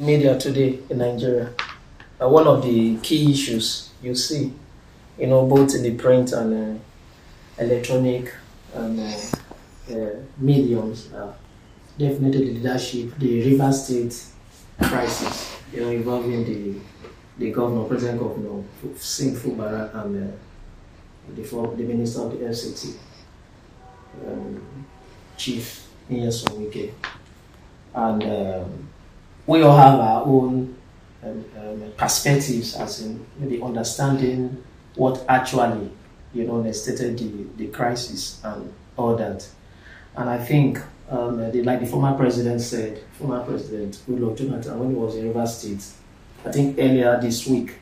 media today in Nigeria, one of the key issues you see, both in the print and electronic and mediums, definitely the leadership, the River State crisis, involving the governor, present governor, Fubara, and the minister of the FCT, Chief Wike. And we all have our own perspectives, as in maybe understanding what actually, necessitated the crisis and all that. And I think, like the former president said, former President Goodluck Jonathan, when he was in River State, I think earlier this week,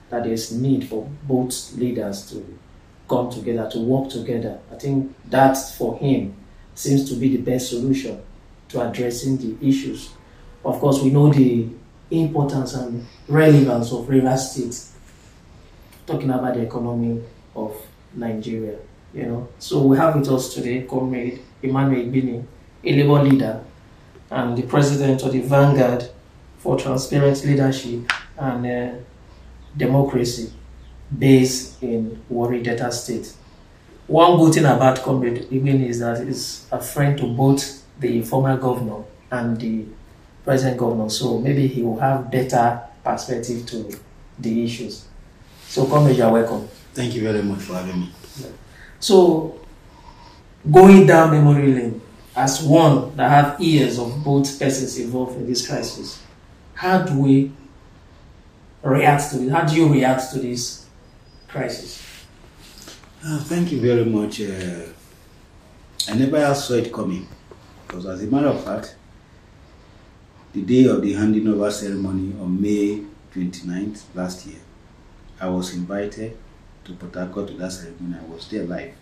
that there's need for both leaders to come together, to work together. I think that, for him, seems to be the best solution to addressing the issues. Of course, we know the importance and relevance of River State, talking about the economy of Nigeria. So we have with us today Comrade Igbini, a Labour leader and the president of the Vanguard for Transparent Leadership and Democracy, based in Warri Delta State. One good thing about Comrade Igbini is that he's a friend to both the former governor and the present governor, so maybe he will have better perspective to the issues. So, Comrade, you are welcome. Thank you very much for having me. Yeah. So, going down memory lane, as one that have ears of both persons involved in this crisis, how do we react to it? How do you react to this crisis? Thank you very much. I never saw it coming, because as a matter of fact, the day of the handing over ceremony on May 29th last year, I was invited to Port Harcourt to that ceremony. I was there live.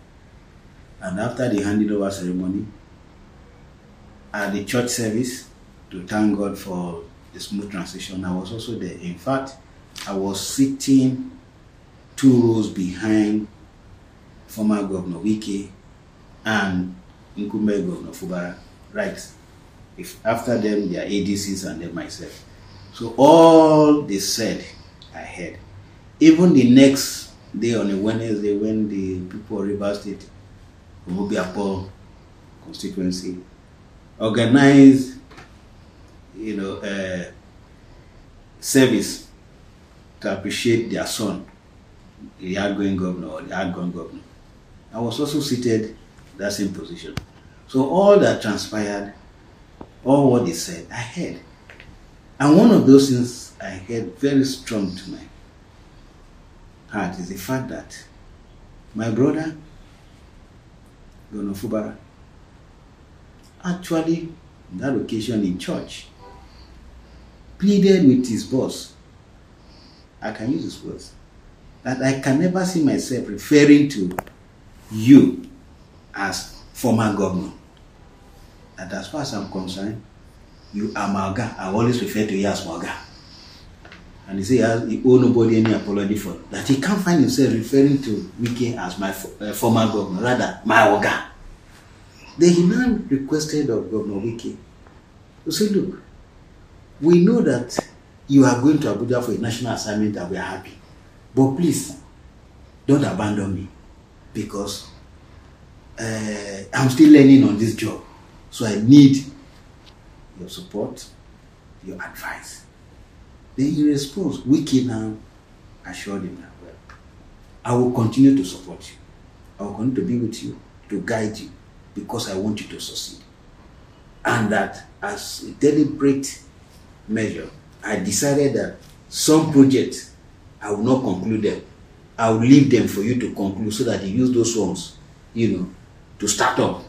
And after the handing over ceremony, at the church service, to thank God for the smooth transition, I was also there. In fact, I was sitting 2 rows behind former Governor Wike and incumbent Governor Fubara, right? After them, their ADCs and then myself. So all they said, I heard. Even the next day on a Wednesday, when the people of River State, Omobiapo constituency, organized, service to appreciate their son, the outgoing governor or the outgoing governor, I was also seated in that same position. So all that transpired, all what they said, I heard. And one of those things I heard very strong to my heart is the fact that my brother, Governor Fubara, actually, on that occasion in church, pleaded with his boss, I can use his words, that I can never see myself referring to you as former governor. That as far as I'm concerned, you are my Oga. I always refer to you as my Oga. And he said he owe nobody any apology for it. That he can't find himself referring to Wike as my former governor, rather my Oga. Then he now requested of Governor Wike to say, look, we know that you are going to Abuja for a national assignment and we are happy. But please, don't abandon me, because I'm still learning on this job. So I need your support, your advice. Then in response, Wike now assured him that, well, I will continue to support you. I will continue to be with you, to guide you, because I want you to succeed. And that as a deliberate measure, I decided that some projects, I will not conclude them. I will leave them for you to conclude, so that you use those ones, to start up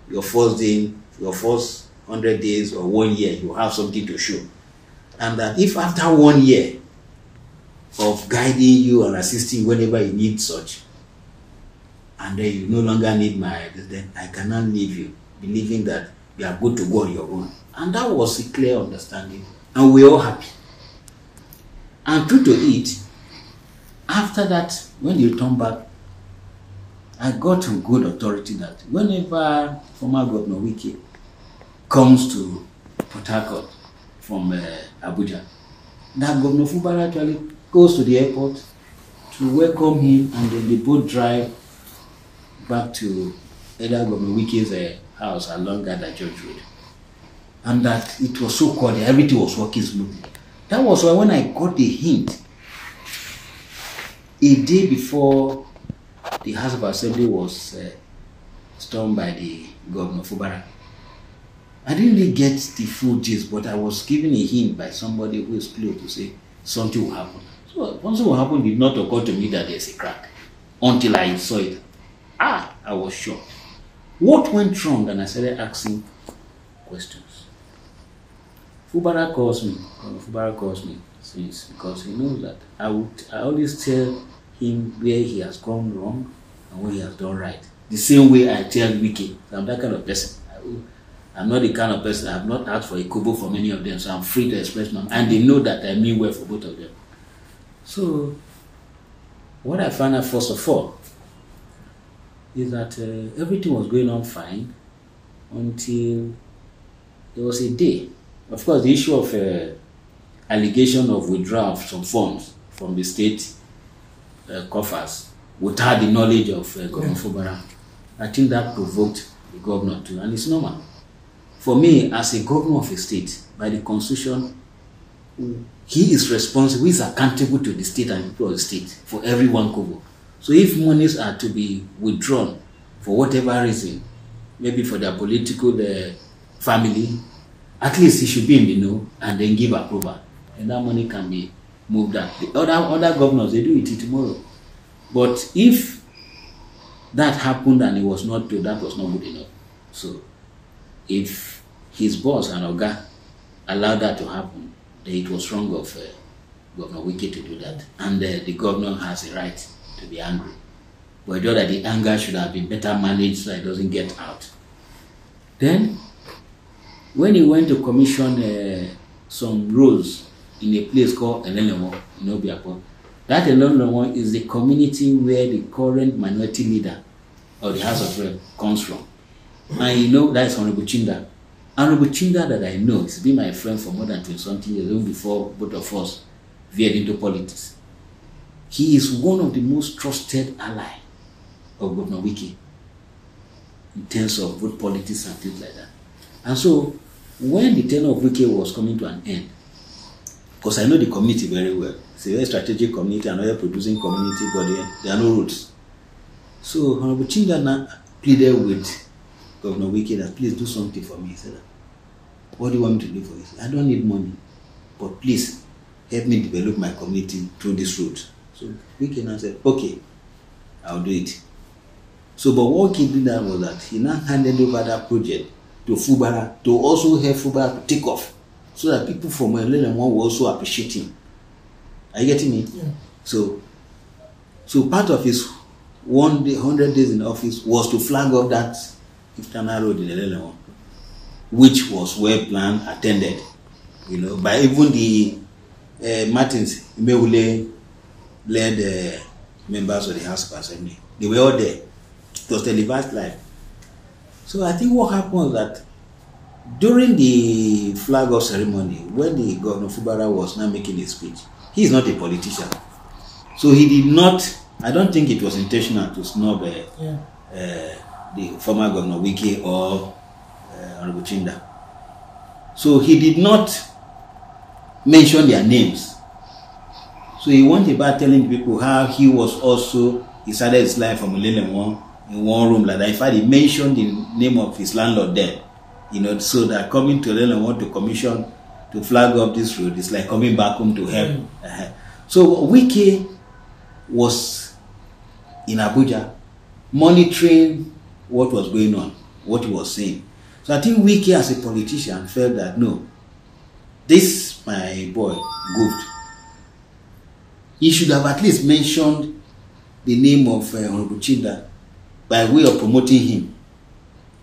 your first day, your first 100 days or 1 year, you have something to show. And that if after 1 year of guiding you and assisting whenever you need such, and then you no longer need my, then I cannot leave you, believing that you are good to go on your own. And that was a clear understanding, and we are all happy. And true to it, after that, when you turn back, I got on good authority that whenever former Governor Wike comes to Port Harcourt from Abuja. That Governor Fubara actually goes to the airport to welcome him, and then they both drive back to either Governor Wike's house along Gada George Road. And that it was so cordial, everything was working smoothly. That was why when I got the hint, a day before the House of Assembly was stormed by the Governor Fubara, I didn't really get the full gist, but I was given a hint by somebody who is close to say something will happen. So something will happen did not occur to me that there's a crack until I saw it. I was shocked. What went wrong? And I started asking questions. Fubara calls me since, because he knows that I always tell him where he has gone wrong and where he has done right. The same way I tell Wike. I'm that kind of person. I'm not the kind of person, I have not asked for a kobo for many of them, so I'm free to express my mind. And they know that I mean well for both of them. So, what I found out first of all is that everything was going on fine until there was a day. Of course, the issue of allegation of withdrawal of some funds from the state coffers without the knowledge of Governor Fubara, I think that provoked the governor too, and it's normal. For me, as a governor of a state, by the constitution, he is responsible, he is accountable to the state and people of the state for every one kobo. So if monies are to be withdrawn for whatever reason, maybe for their political family, at least he should be in the know and then give approval. And that money can be moved out. The other governors, they do it tomorrow. But if that happened and it was not told, that was not good enough. So if his boss and Oga allowed that to happen, then it was wrong of Governor Wike to do that. And the governor has a right to be angry. But I thought that the anger should have been better managed so it doesn't get out. Then, when he went to commission some roads in a place called Elelewo in Obiapo, that Elelewo is the community where the current minority leader of the House of Rep comes from. And you know, that is Honorable Chinda. Honorable Chinda that I know has been my friend for more than 20-something years, even before both of us veered into politics. He is one of the most trusted ally of Governor Wike in terms of both politics and things like that. And so, when the tenure of Wike was coming to an end, because I know the community very well, it's a very strategic community, another producing community, but there are no roots. So, Honorable Chinda pleaded with Governor Wike that please do something for me. He said, what do you want me to do for you? I don't need money, but please help me develop my community through this route. So Wike now said, okay, I'll do it. So, but what he did that was that he now handed over that project to Fubara to also help Fubara to take off, so that people from Elelewo will also appreciate him. Are you getting me? Yeah. So part of his 100 days in office was to flag up that Iftana Road in Elelewo, which was well planned, attended, by even the Martins Imewule led members of the House of Assembly. They were all there. It was televised live. So I think what happened was that during the flag off ceremony, when the Governor Fubara was now making his speech, he is not a politician. So he did not, I don't think it was intentional to snub the former Governor Wike or Honorable Chinda. So he did not mention their names. So he went about telling people how he was also, he started his life from Elelewo in one room like that. In fact, he mentioned the name of his landlord there. So that coming to Elelewo to commission to flag up this road is like coming back home to help. So Wike was in Abuja monitoring what was going on, what he was saying. So I think Wike as a politician felt that no, this my boy goofed. He should have at least mentioned the name of Honorable Chinda by way of promoting him.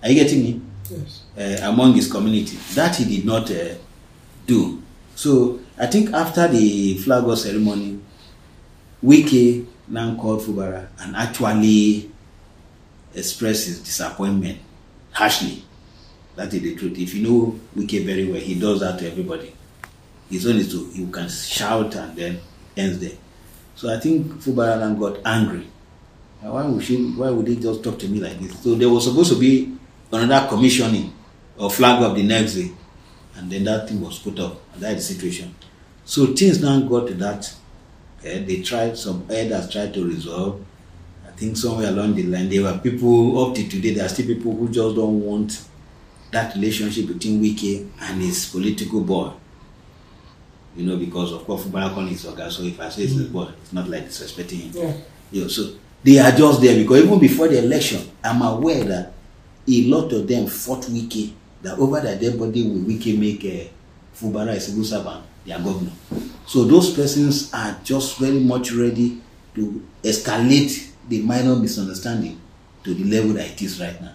Are you getting me? Yes. Among his community. That he did not do. So I think after the flag off ceremony, Wike now called Fubara and actually expressed his disappointment harshly. That is the truth. If you know Wike very well, he does that to everybody. His own is to, you can shout and then ends there. So I think Fubara got angry. Why would they just talk to me like this? So there was supposed to be another commissioning or flag up the next day. And then that thing was put up. And that is the situation. So things now got to that. They tried, some elders tried to resolve. I think somewhere along the line, there were people, up to today, there are still people who just don't want that relationship between Wike and his political boy. You know, because of course, Fubara calling his Oga, so if I say it's his boy, it's not like disrespecting him. Yeah. You know, so they are just there because even before the election, I'm aware that a lot of them fought Wike, that over their dead body will Wike make Fubara a civil servant, their governor. So those persons are just very much ready to escalate the minor misunderstanding to the level that it is right now.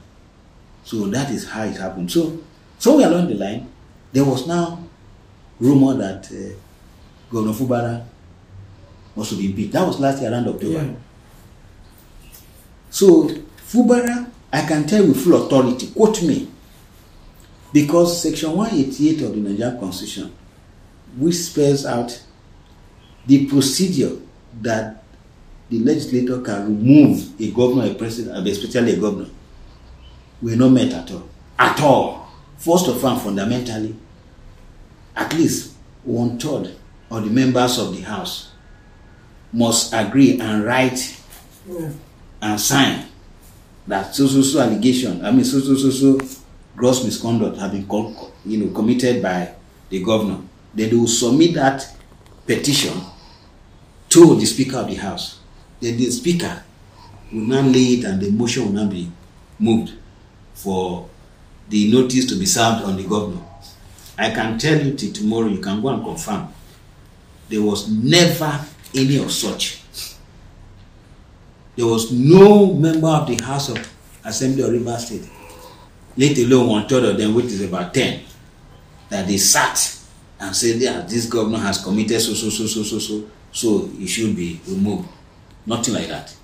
So that is how it happened. So somewhere along the line, there was now rumor that Governor Fubara must be impeached. That was last year around October. Yeah. So Fubara, I can tell with full authority, quote me, because Section 188 of the Nigerian Constitution, which spells out the procedure that the legislator can remove a governor, a president, especially a governor, were not met at all. At all. First of all, fundamentally, at least 1/3 of the members of the House must agree and write and sign that so allegation, so gross misconduct have been committed by the governor. Then they will submit that petition to the Speaker of the House. Then the Speaker will now lay it and the motion will now be moved for the notice to be served on the governor. I can tell you till tomorrow, you can go and confirm. There was never any of such. There was no member of the House of Assembly of Rivers State, let alone 1/3 of them, which is about 10, that they sat and said, yeah, this governor has committed so he should be removed. Nothing like that.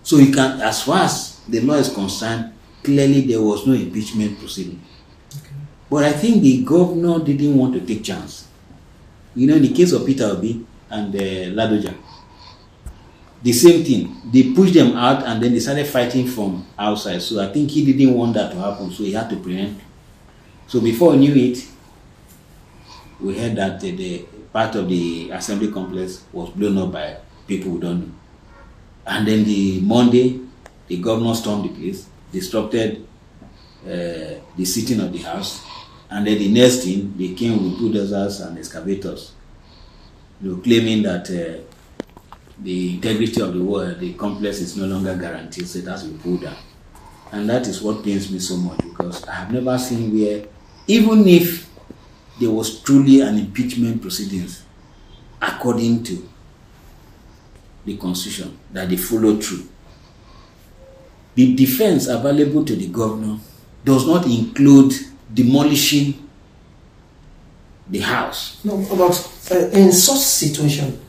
So you can, as far as the law is concerned, clearly there was no impeachment proceeding. Okay. But I think the governor didn't want to take chance. You know, in the case of Peter Obi and Ladoja, the same thing. They pushed them out and then they started fighting from outside. So I think he didn't want that to happen, so he had to preempt. So before we knew it, we heard that the part of the assembly complex was blown up by people we don't know. And then the Monday, the governor stormed the place, disrupted the sitting of the House, and then the next thing, they came with bulldozers and excavators, claiming that the integrity of the complex is no longer guaranteed, so it has to be pulled down. And that is what pains me so much, because I have never seen where, even if there was truly an impeachment proceedings according to the Constitution, that they followed through, the defense available to the governor does not include demolishing the house. No, but in such situation,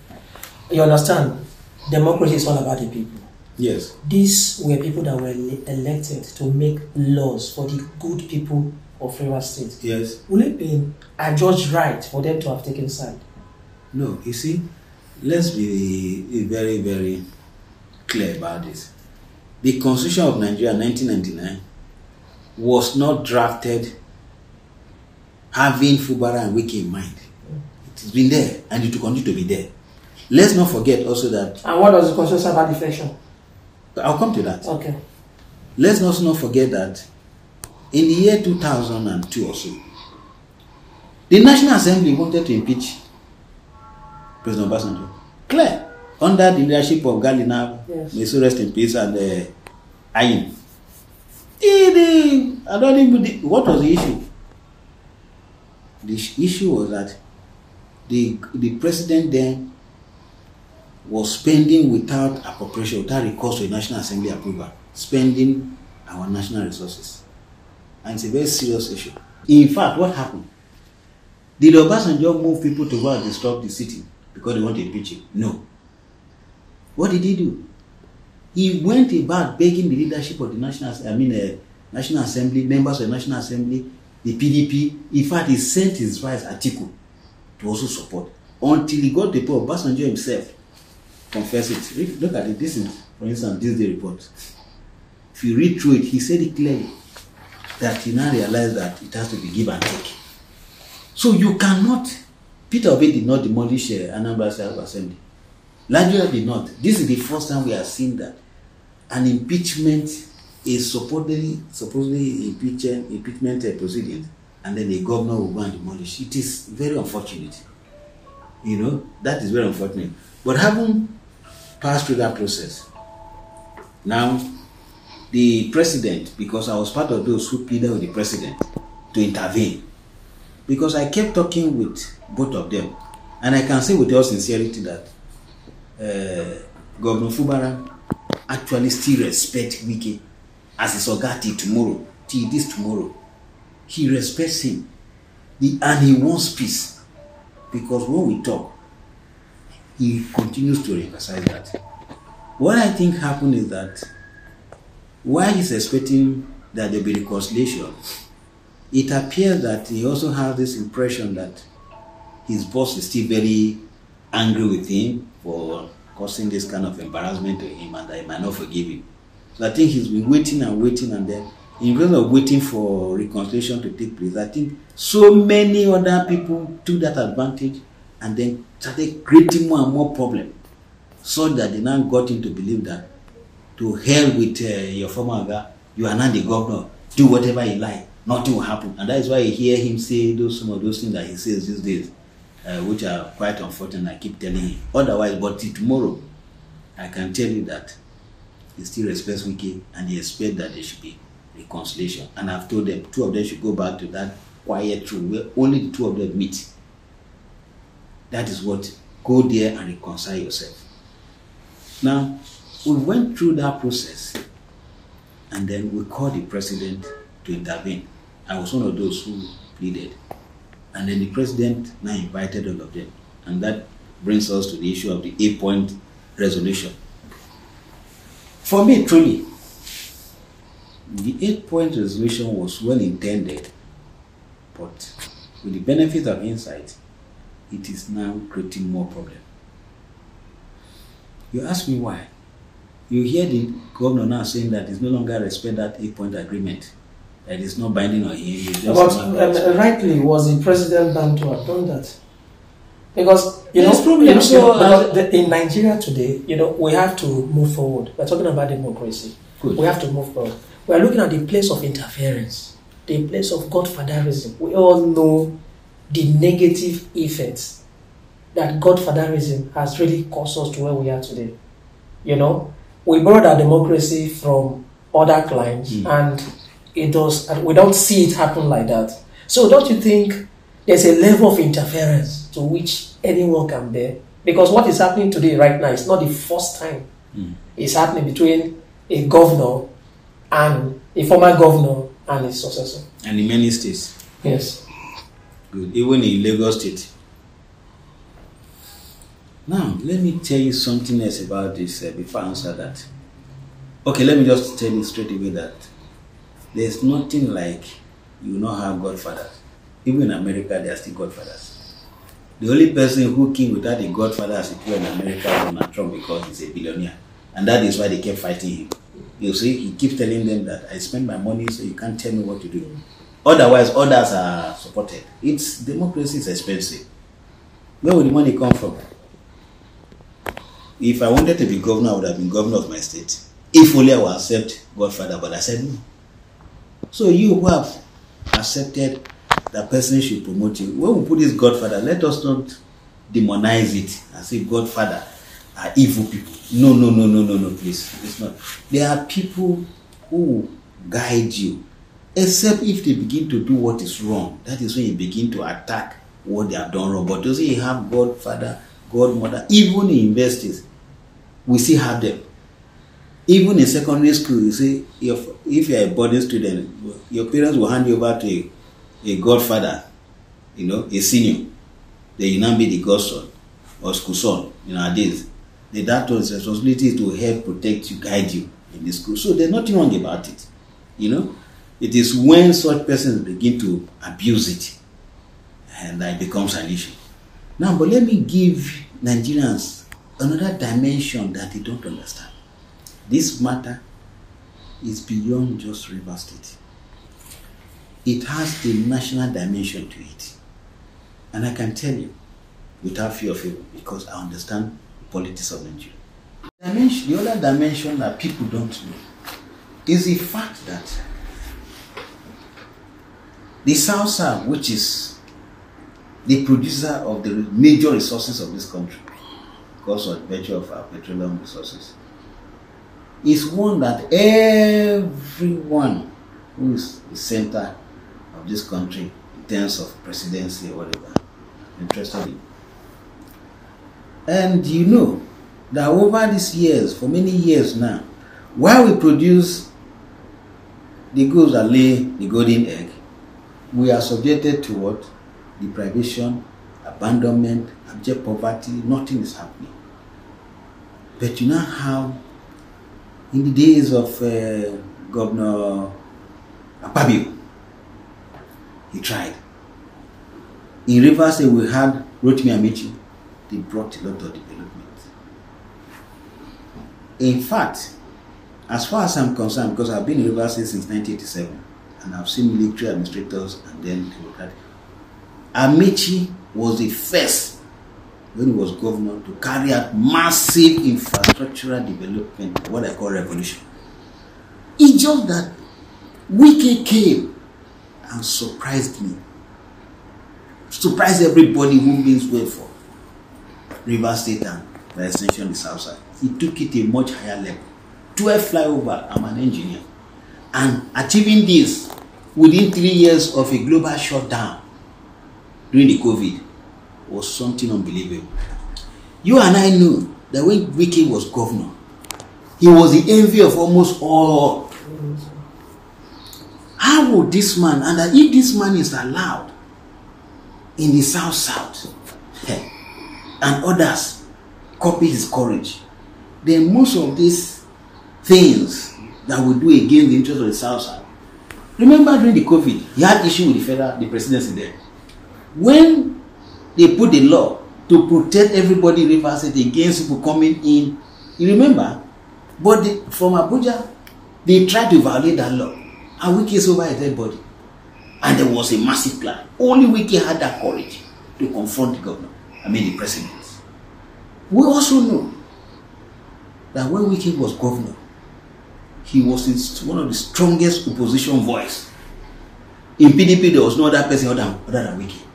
you understand, democracy is all about the people. Yes. These were people that were elected to make laws for the good people of Rivers State. Yes. Will it be adjudged right for them to have taken side? No, you see, let's be very, very clear about this. The Constitution of Nigeria 1999 was not drafted having Fubara and Wike in mind. It has been there and it will continue to be there. Let's not forget also that... And what does the Constitution say about defection? I'll come to that. Okay. Let's also not forget that in the year 2002 or so, the National Assembly wanted to impeach President Obasanjo. Clear. Under the leadership of Galina, yes. May so rest in peace, and Ayin. I don't even... What was the issue? The issue was that the president then was spending without appropriation, without recourse to a National Assembly approval, spending our national resources. And it's a very serious issue. In fact, what happened? Did Obasanjo move people to go and disrupt the city because they want to impeach him? No. What did he do? He went about begging the leadership of the National Assembly, members of the National Assembly, the PDP. In fact, he sent his vice Atiku to also support. Until he got the point, Obasanjo himself confessed it. Look at it. This is, for instance, this day report. If you read through it, he said it clearly that he now realized that it has to be give and take. So you cannot. Peter Obi did not demolish Anambra State Assembly. Nigeria did not. This is the first time we are seeing that an impeachment is supposedly impeachment proceedings, and then the governor will go and demolish. It is very unfortunate. You know, that is very unfortunate. But having passed through that process, now the president, because I was part of those who pleaded with the president to intervene, because I kept talking with both of them, and I can say with all sincerity that Governor Fubara actually still respects Wike as his oga till this tomorrow. He respects him, and he wants peace, because when we talk, he continues to emphasize that. What I think happened is that while he's expecting that there will be reconciliation, it appears that he also has this impression that his boss is still very angry with him for causing this kind of embarrassment to him, and that he might not forgive him. So I think he's been waiting, and then instead of waiting for reconciliation to take place, I think so many other people took that advantage and then started creating more and more problems, so that they now got him to believe that to hell with your former guy, you are not the governor, do whatever you like, nothing will happen. And that is why you hear him say some of those things that he says these days, which are quite unfortunate. I keep telling him. Otherwise, but till tomorrow, I can tell you that he still respects Wike, and he expects that there should be reconciliation. And I've told them, two of them should go back to that quiet room where only the two of them meet. That is what, go there and reconcile yourself. Now, we went through that process, and then we called the president to intervene. I was one of those who pleaded. And then the president now invited all of them. And that brings us to the issue of the 8-point resolution. For me, truly, the 8-point resolution was well intended, but with the benefit of insight, it is now creating more problems. You ask me why. You hear the governor now saying that he's no longer respect that 8-point agreement, that it's not binding on him. But rightly, was the president bound to have done that? Because in Nigeria today, we have to move forward. We're talking about democracy. Good. We have to move forward. We are looking at the place of interference, the place of godfatherism. We all know the negative effects that godfatherism has really caused us to where we are today. We borrowed our democracy from other climes, and we don't see it happen like that. So don't you think there's a level of interference to which anyone can bear? Because what is happening today right now is not the first time. It's happening between a governor and a former governor and his successor. And in many states. Yes. Good. Even in Lagos State. Now, let me tell you something else about this before I answer that. Okay, let me just tell you straight away that there's nothing like you not have godfathers. Even in America, there are still godfathers. The only person who came without a godfather as it were in America was Donald Trump, because he's a billionaire. And that is why they kept fighting him. You see, he keeps telling them that I spend my money, so you can't tell me what to do. Otherwise, others are supported. Democracy is expensive. Where would the money come from? If I wanted to be governor, I would have been governor of my state. If only I would accept Godfather, but I said no. So you who have accepted that person should promote you, when we put this Godfather, let us not demonize it and say Godfather are evil people. No, please. It's not. There are people who guide you, except if they begin to do what is wrong. That is when you begin to attack what they have done wrong. But to say you have Godfather, Godmother, even in universities, we still have them. Even in secondary school, you see, if you are a boarding student, your parents will hand you over to a godfather, a senior. Then you now be the godson or school son. Nowadays, that one's responsibility is to help protect you, guide you in the school. So there's nothing wrong about it. It is when such persons begin to abuse it, and that it becomes an issue. Now, but let me give Nigerians another dimension that they don't understand. This matter is beyond just River State. It has a national dimension to it. And I can tell you, without fear of evil, because I understand the politics of Nigeria. The other dimension that people don't know is the fact that the South, which is the producer of the major resources of this country, because of the virtue of our petroleum resources, is one that everyone who is the center of this country in terms of presidency or whatever interested in. And you know that over these years, for many years now, while we produce the goods that lay the golden egg, we are subjected to what? Deprivation, abandonment, abject poverty. Nothing is happening. But you know how in the days of Governor Akpabio, he tried. In Rivers State, we had Rotimi Amici. They brought a lot of development. In fact, as far as I'm concerned, because I've been in Rivers State since 1987, and I've seen military administrators and then democratic, Amici was the first, when he was governor, to carry out massive infrastructural development, what I call revolution. It's just that Wike came and surprised me. Surprised everybody who means well for Rivers State and by extension the South Side. He took it a much higher level. 12 flyover, I'm an engineer. And achieving this within 3 years of a global shutdown during the COVID was something unbelievable. You and I know that when Wike was governor, he was the envy of almost all. How would this man, and that if this man is allowed in the South, and others copy his courage, then most of these things that we do against the interest of the South. Remember during the COVID, he had issue with the presidency there. When they put the law to protect everybody in Rivers State against people coming in, you remember? But from Abuja, they tried to violate that law. And Wike is over a dead body. And there was a massive plan. Only Wike had that courage to confront the governor, the president. We also know that when Wike was governor, he was one of the strongest opposition voice. In PDP, there was no other person other than Wike.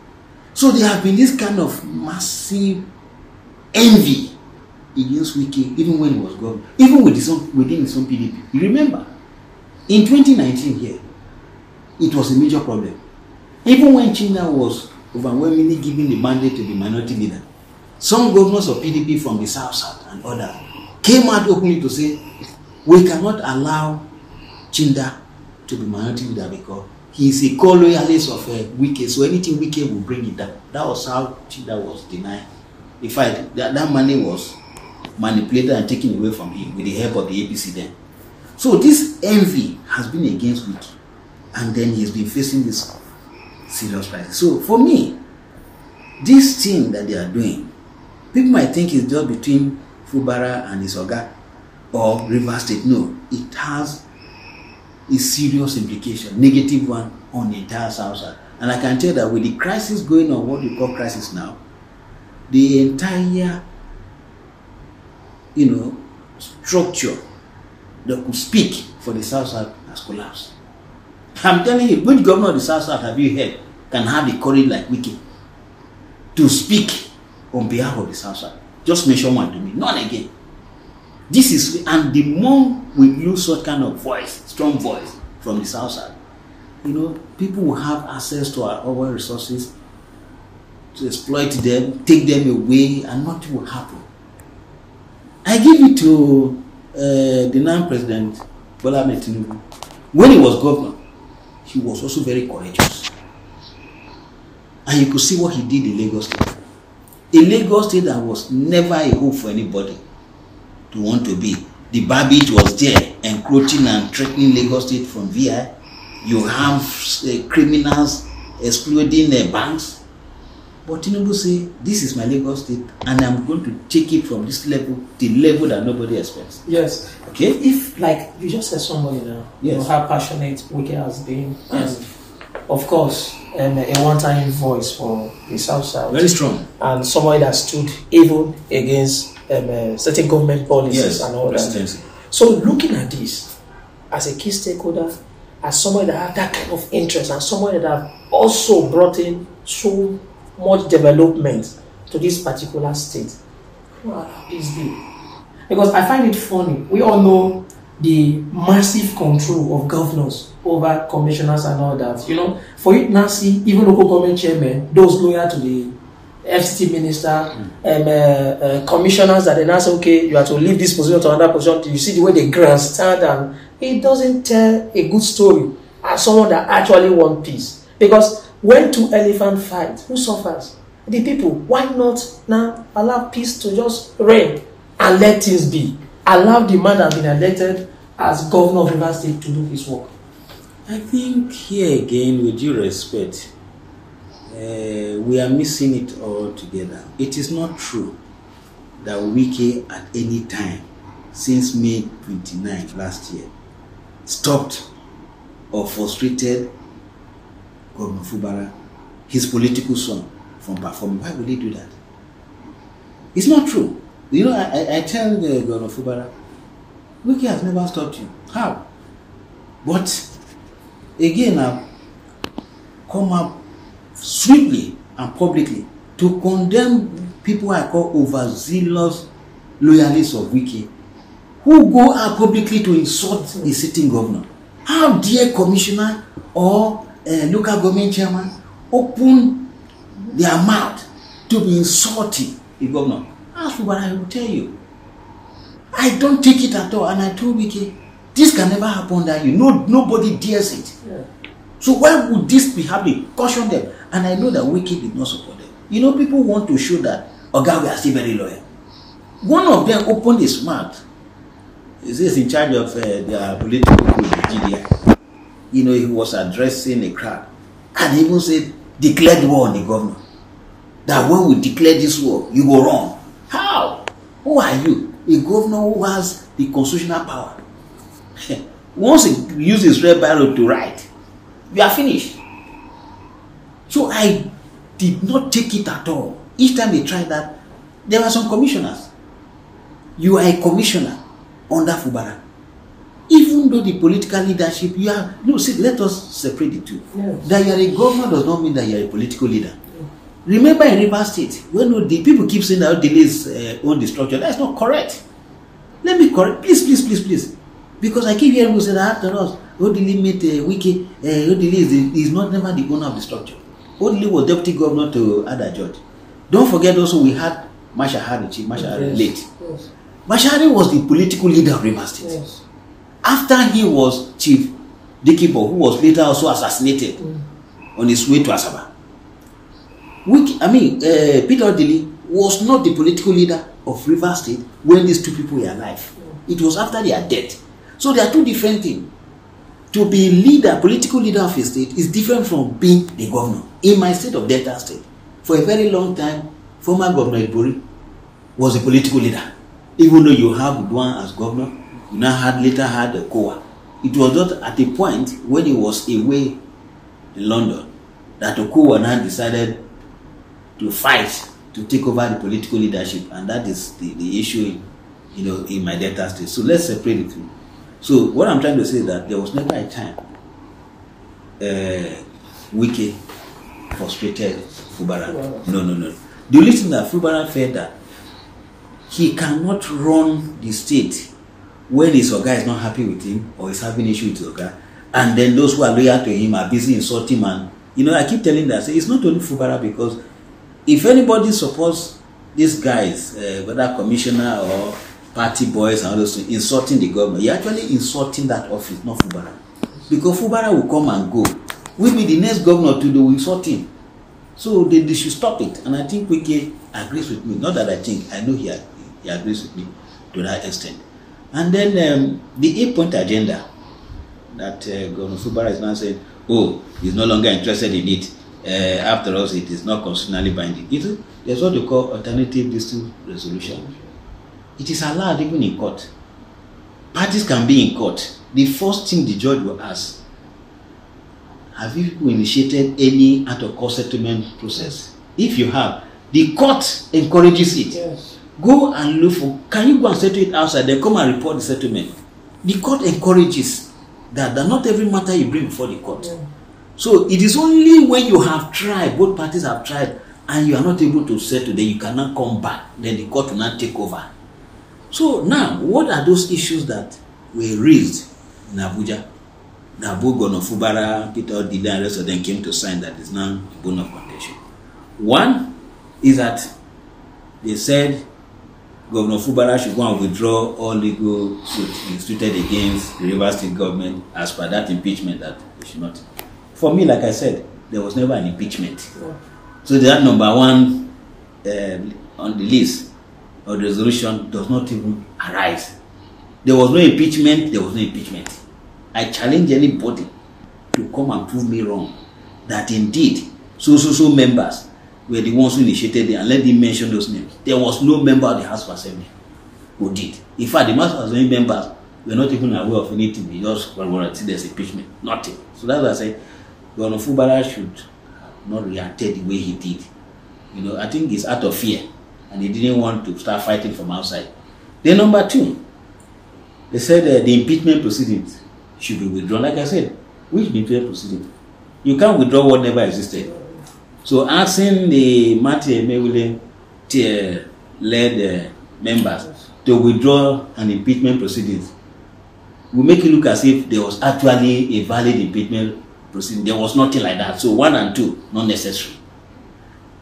So there have been this kind of massive envy against Wike, even when he was governor, even within his own PDP. You remember, in 2019 here, it was a major problem. Even when China was overwhelmingly giving the mandate to the minority leader, some governors of PDP from the South and others came out openly to say, we cannot allow Chinda to be minority leader because he is a core loyalist of Wike, so anything Wike will bring it down. That was how Chinda was denied. In fact, that money was manipulated and taken away from him with the help of the APC then. So this envy has been against Wike, and then he's been facing this serious crisis. So for me, this thing that they are doing, people might think it's just between Fubara and his Oga or Rivers State. No, it has a serious implication, negative one, on the entire South Side. And I can tell that with the crisis going on, what we call crisis now, the entire, structure that could speak for the South Side has collapsed. I'm telling you, which governor of the South Side have you heard can have the courage like Wike to speak on behalf of the South Side? Just mention one to me, none again. This is, and the more we lose such kind of voice, strong voice from the South Side, people will have access to our oil resources to exploit them, take them away, and nothing will happen. I give it to the non-president Bola Ahmed Tinubu. When he was governor, he was also very courageous, and you could see what he did in Lagos State. A Lagos State that was never a hope for anybody to want to be. The Babbage was there, encroaching and threatening Lagos State from VI. You have criminals exploiting banks. But Tinubu say, this is my Lagos state, and I'm going to take it from this level to the level that nobody expects. Yes. Okay? If, like, you just said somebody now, Yes. you know, how passionate Wike has been. Yes. And, of course, a one-time voice for the South. Very strong. And somebody that stood even against certain government policies and all that. Presidency. So looking at this, as a key stakeholder, as somebody that have that kind of interest, and somebody that have also brought in so much development to this particular state, please be. Because I find it funny. We all know the massive control of governors over commissioners and all that. You know, for you now see even local government chairmen, those loyal to the FCT minister, commissioners that they now say, okay, you have to leave this position to another position. You see the way they grandstand, and it doesn't tell a good story as someone that actually wants peace. Because when two elephants fight, who suffers? The people. Why not now allow peace to just reign and let things be? Allow the man that has been elected as governor of Rivers State to do his work. I think here again, with due respect, we are missing it all together. It is not true that Wike at any time since May 29 last year stopped or frustrated Governor Fubara, his political son, from performing. Why would he do that? It's not true. You know, I tell Governor Fubara, Wike has never stopped you. How? But again, I've come up swiftly and publicly to condemn people I call overzealous loyalists of Wike, who go out publicly to insult the sitting governor. How dare commissioner or local government chairman open their mouth to be insulting the governor? Ask for what I will tell you. I don't take it at all, and I told Wike, this can never happen that you. Nobody dares it. Yeah. So why would this be happening? Caution them. And I know that Wike did not support them. You know, people want to show that Oga, we are still very loyal. One of them opened his mouth. He says in charge of their political group, GDI. You know, he was addressing a crowd. And he even said, declared war on the governor. That when we declare this war, you go wrong. How? Who are you? A governor who has the constitutional power. Once he uses red barrel to write, you are finished. So I did not take it at all. Each time they tried that, there were some commissioners. You are a commissioner under Fubara. Even though the political leadership, you are, no, see, let us separate the two. Yes. That you are a governor does not mean that you are a political leader. Yes. Remember in Rivers State, when the people keep saying that delays own the structure, that's not correct. Let me correct, please. Because I keep hearing people say that after us, Odili made Wike, Odili is not never the owner of the structure. Odili was deputy governor to Ada George. Don't forget also we had Mashahari, Chief Mashahari, late. Yes. Mashahari was the political leader of Rivers State. Yes. After he was Chief Dikibo, who was later also assassinated on his way to Asaba. Peter Odili was not the political leader of Rivers State when these two people were alive. It was after their death. So there are two different things. To be leader, political leader of a state is different from being the governor. In my state of Delta State, for a very long time, former Governor Igbini was a political leader. Even though you have Udwan as governor, you now later had Kowa. It was not at a point when he was away in London that Okowa now decided to fight to take over the political leadership, and that is the issue in my Delta State. So let's separate the two. So what I'm trying to say is that there was never a time Wike frustrated Fubara. No. The only thing that Fubara felt that he cannot run the state when his Oga is not happy with him or is having issue with his Oga, and then those who are loyal to him are busy insulting him. And I keep telling that it's not only Fubara, because if anybody supports these guys, whether commissioner or party boys and all those things, insulting the government, you're actually insulting that office, not Fubara. Because Fubara will come and go. Will be the next governor to do insult him. So they should stop it. And I think Wike agrees with me. Not that I think, I know he agrees with me to that extent. And then the 8-point agenda that Governor Fubara is now saying, he's no longer interested in it. after all, it is not constitutionally binding. There's what they call alternative dispute resolution. It is allowed even in court. Parties can be in court. The first thing the judge will ask, have you initiated any out-of-court settlement process? If you have, the court encourages it. Yes. Go and look for, can you go and settle it outside, then come and report the settlement. The court encourages that not every matter you bring before the court. Yeah. So it is only when you have tried, both parties have tried, and you are not able to settle, then you cannot come back, then the court will not take over. So now, what are those issues that were raised in Abuja? That both Governor Fubara, Peter Dida, and the rest of them came to sign that is now a bone of contention. One is that they said Governor Fubara should go and withdraw all legal suits instituted against the Rivers State government as per that impeachment that they should not. For me, like I said, there was never an impeachment. Yeah. So that number one on the list of the resolution does not even arise. There was no impeachment, there was no impeachment. I challenge anybody to come and prove me wrong that indeed so members were the ones who initiated it, and let them mention those names. There was no member of the House of Assembly who did. In fact, the House of Assembly members were not even aware of anything. They just were there's impeachment. Nothing. So that's why I say Governor Fubara should not reacted the way he did. You know, I think it's out of fear, and he didn't want to start fighting from outside. Then number two, they said the impeachment proceedings should be withdrawn. Like I said, which impeachment proceeding? You can't withdraw what never existed. So asking the Martin Emewule led members to withdraw an impeachment proceedings will make it look as if there was actually a valid impeachment proceeding. There was nothing like that. So 1 and 2, not necessary.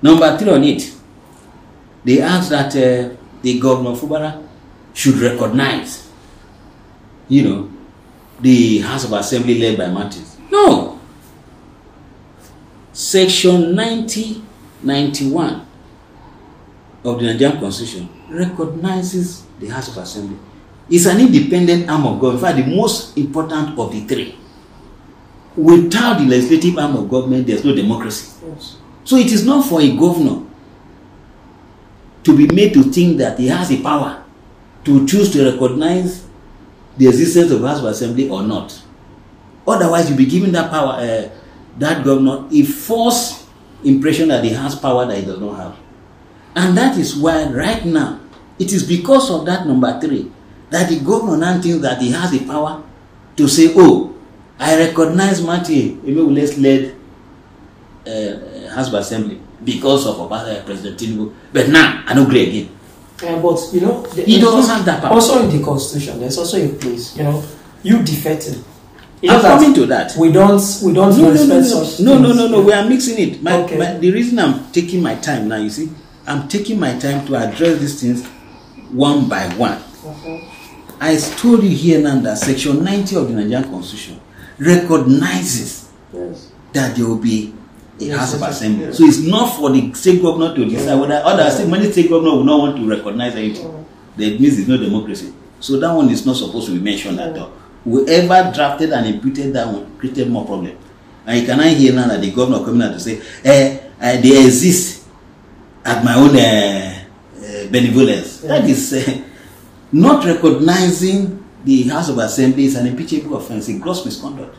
Number 3 on it, they asked that the Governor Fubara should recognize, you know, the House of Assembly led by Martins. No. Section 9091 of the Nigerian Constitution recognizes the House of Assembly. It's an independent arm of government, in fact, the most important of the three. Without the legislative arm of government, there's no democracy. Yes. So it is not for a governor to be made to think that he has the power to choose to recognize the existence of the House of Assembly or not. Otherwise, you'll be giving that power, that governor, a false impression that he has power that he does not have. And that is why right now, it is because of that number 3 that the governor now thinks that he has the power to say, oh, I recognize Martin Emewule's led House of Assembly because of President Tinubu, but now I don't agree again. But you know, he doesn't have that power. Also in the Constitution, there's also a place, you know, you defecting. I'm coming to that. We don't respect such No. We are mixing it. The reason I'm taking my time now, you see, I'm taking my time to address these things one by one. I told you here now that Section 90 of the Nigerian Constitution recognizes that there will be a House of Assembly. Yes. So it's not for the state governor to decide whether many state governors will not want to recognize anything. That means there's no democracy. So that one is not supposed to be mentioned at all. Whoever drafted and imputed that one created more problem. And you cannot hear now that the governor coming out to say, they exist at my own benevolence. That is not recognizing the House of Assembly is an impeachable offense, a gross misconduct.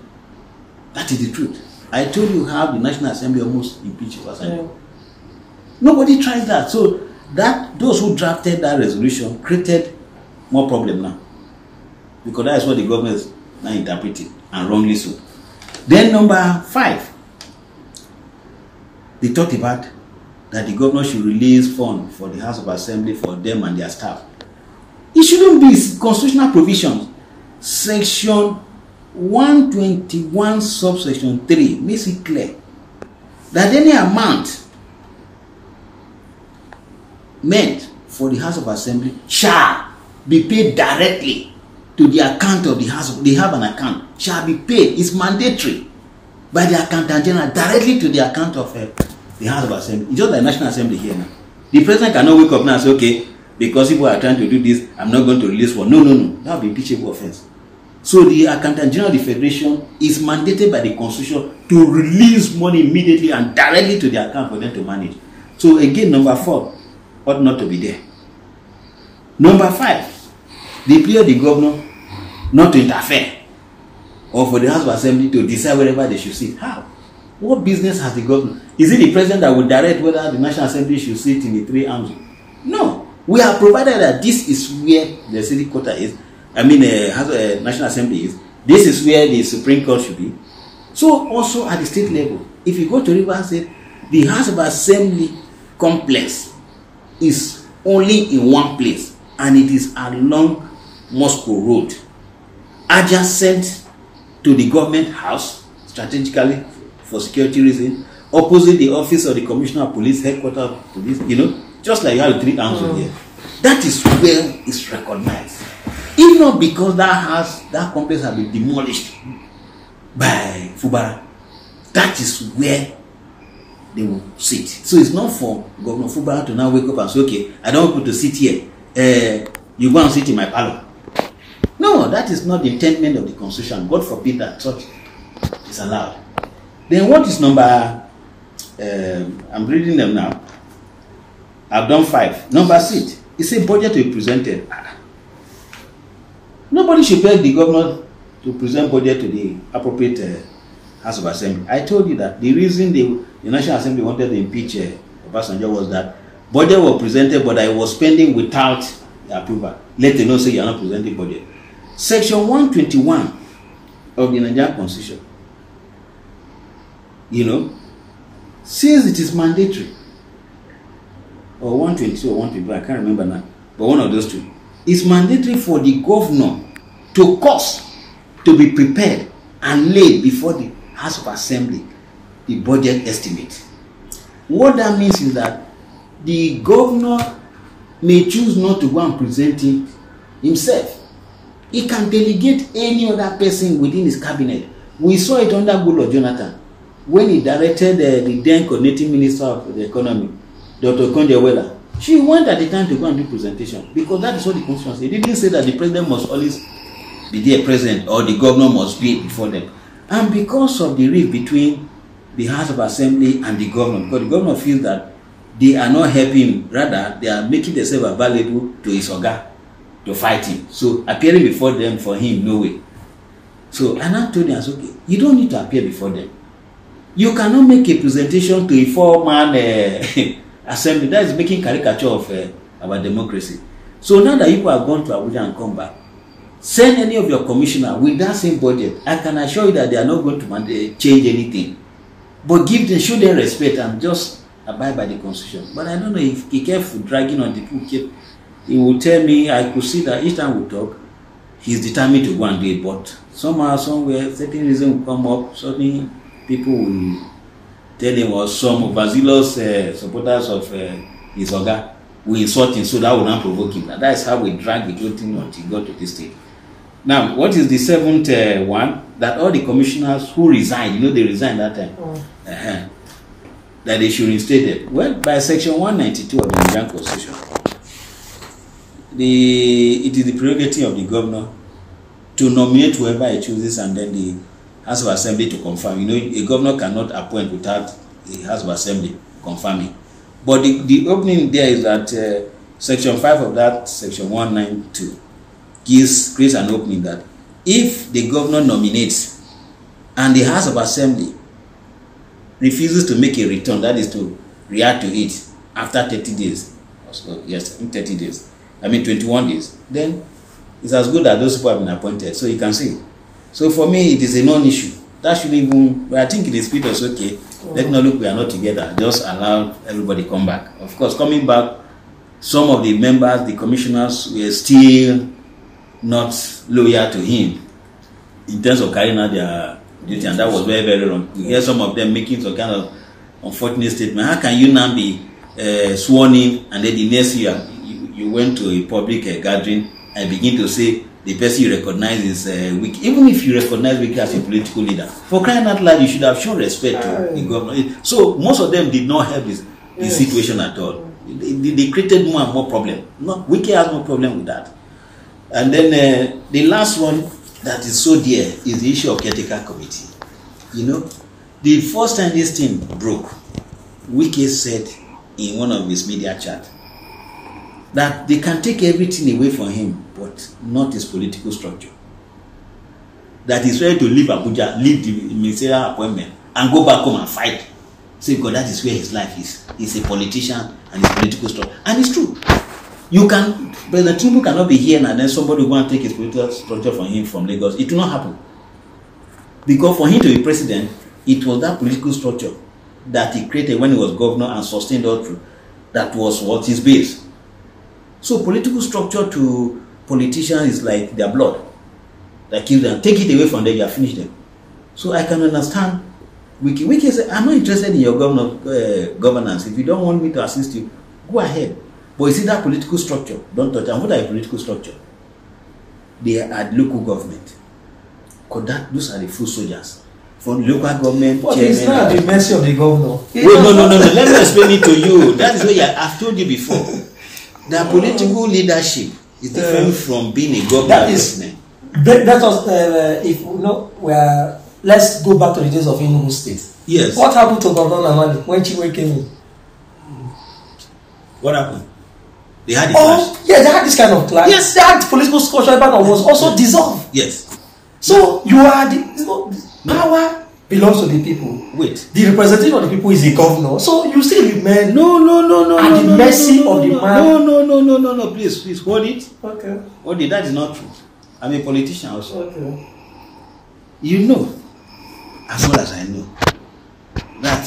That is the truth. I told you how the National Assembly almost impeached Assembly. Nobody tries that. So that those who drafted that resolution created more problem now. Because that is what the government is now interpreting, and wrongly so. Then number 5, they talked about that the governor should release funds for the House of Assembly for them and their staff. It shouldn't be constitutional provisions. Section 121 subsection 3 makes it clear that any amount meant for the House of Assembly shall be paid directly to the account of the House. They have an account, shall be paid. It's mandatory by the Accountant General directly to the account of the House of Assembly. It's just like National Assembly here now. The president cannot wake up now and say, okay, because people are trying to do this, I'm not going to release one. No. That would be impeachable offense. So the Accountant General of the Federation is mandated by the Constitution to release money immediately and directly to the account for them to manage. So again, number 4 ought not to be there. Number 5, they play the governor not to interfere or for the House of Assembly to decide wherever they should sit. How? What business has the governor? Is it the president that will direct whether the National Assembly should sit in the 3 arms? No. We have provided that this is where the city quarter is. National Assembly is. This is where the Supreme Court should be. So also at the state level, if you go to Rivers State, the House of Assembly complex is only in one place, and it is along Moscow Road, adjacent to the government house, strategically for security reasons, opposite the office of the Commissioner of Police, headquarters of police, just like you have 3 arms over here. That is where it's recognized. If not because that complex has been demolished by Fubara, that is where they will sit. So it's not for Governor Fubara to now wake up and say, okay, I don't want people to sit here. You go and sit in my parlor. No, that is not the intent of the Constitution. God forbid that such is allowed. Then what is number, I'm reading them now. I've done 5. Number 6, it's a budget to be presented. Nobody should beg the governor to present budget to the appropriate House of Assembly. I told you that the reason the National Assembly wanted to impeach Obasanjo was that budget was presented, but I was spending without the approval. Let them know say you are not presenting budget. Section 121 of the Nigerian Constitution, says it is mandatory, or 122 or 125, I can't remember now, but one of those two. It's mandatory for the governor to cause to be prepared and laid before the House of Assembly the budget estimate. What that means is that the governor may choose not to go and present it himself. He can delegate any other person within his cabinet. We saw it under Goodluck Jonathan when he directed the then coordinating minister of the economy, Dr. Konde-Iweala. She went at the time to go and do presentation because that is what the Constitution said. It didn't say that the president must always be there present or the governor must be before them. And because of the rift between the House of Assembly and the governor, because the governor feels that they are not helping him, rather they are making themselves available to his oga to fight him. So appearing before them for him, no way. So and I told him, I said, okay, you don't need to appear before them. You cannot make a presentation to a 4-man assembly. That is making caricature of our democracy. So now that people have gone to Abuja and come back, send any of your commissioners with that same budget. I can assure you that they are not going to change anything. But show them respect and just abide by the Constitution. But I don't know if he kept dragging on the people. He will tell me, I could see that each time we talk, he's determined to go and do it. But somehow, somewhere, certain reason will come up, suddenly people will tell him, or some overzealous supporters of his oga will insult him, so that will not provoke him. And that is how we drag the whole thing until he got to this stage. Now, what is the 7th one? That all the commissioners who resigned, they resigned that time, that they should reinstate it. Well, by section 192 of the Nigerian Constitution, it is the prerogative of the governor to nominate whoever he chooses and then the House of Assembly to confirm. A governor cannot appoint without the House of Assembly confirming. But the opening there is that section 5 of that section 192 creates an opening that if the governor nominates and the House of Assembly refuses to make a return, that is to react to it after 30 days, yes, 30 days, 21 days, then it's as good as those people have been appointed. So you can see. So for me, it is a non-issue. That should even, but I think in the spirit was okay. Let's not look, we are not together. Just allow everybody come back. Of course, coming back, some of the members, the commissioners, were still not loyal to him in terms of carrying out their duty, and that was very, very wrong. We hear some of them making some kind of unfortunate statement. How can you now be sworn in, and then the next year you went to a public gathering and begin to say the person you recognize is Wike? Even if you recognize Wike as a political leader, for crying out loud, you should have shown respect to the governor. So most of them did not have this situation at all. They created more and more problem. Wike has no problem with that. And then the last one that is so dear is the issue of caretaker committee. You know, the first time this thing broke, Wike said in one of his media chat that they can take everything away from him, but not his political structure. That he's ready to leave Abuja, leave the ministerial appointment, and go back home and fight. So because that is where his life is. He's a politician and his political structure. And it's true. You can, President Tinubu cannot be here and then somebody will go and take his political structure from him from Lagos. It will not happen. Because for him to be president, it was that political structure that he created when he was governor and sustained all through. That was what his base. So political structure to politicians is like their blood. That kills them. Take it away from them, you have finished them. So I can understand. Wike said, I'm not interested in your governance. If you don't want me to assist you, go ahead. But you see that political structure, don't touch. And what are political structure? They are local government. Because those are the full soldiers. From local government. But it's not at the mercy of the governor. Wait, no. Let me explain it to you. That is what I've told you before. The political leadership is different from being a government. That is. That was if you know where. Let's go back to the days of Enugu State. Yes. What happened to Governor Namani when Chiwe came in? What happened? They had a clash. Yeah, they had this kind of clash. Yes. They had political structure, but was also dissolved. Yes. So you are the power belongs to the people. Wait. The representative of the people is the governor. So you still remain at the mercy of the man. No. Please hold it. Okay. Hold it. That is not true. I'm a politician also. Okay. You know, as well as I know, that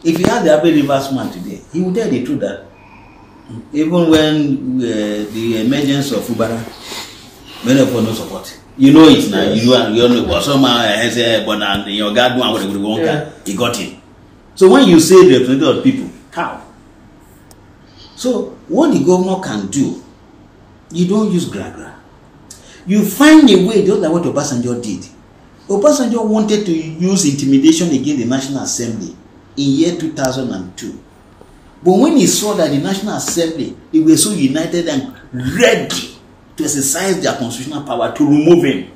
if you had the Abbey Rivers man today, he would tell the truth that even when the emergence of Fubara, many of us no support. You know it now. Yes. You know, but somehow has but your God he got it. So when you say the representative of people, how? So what the governor can do, you don't use gra. You find a way, just like what Obasanjo did. Obasanjo wanted to use intimidation against the National Assembly in year 2002. But when he saw that the National Assembly, they were so united and ready to exercise their constitutional power to remove him,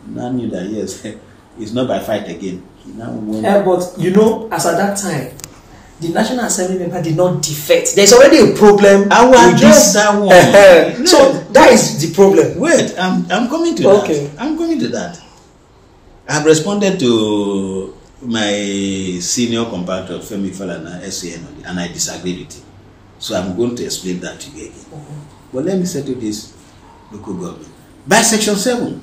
he now knew that yes, it's not by fight again. He now went. But you know, as at that time, the National Assembly member did not defect. There's already a problem. I will address that one. So that is the problem. Wait, I'm coming to that. I'm coming to that. I've responded to my senior compatriot Femi Falana SAN and I disagreed with him. So I'm going to explain that to you again. But let me settle this local government. By Section 7,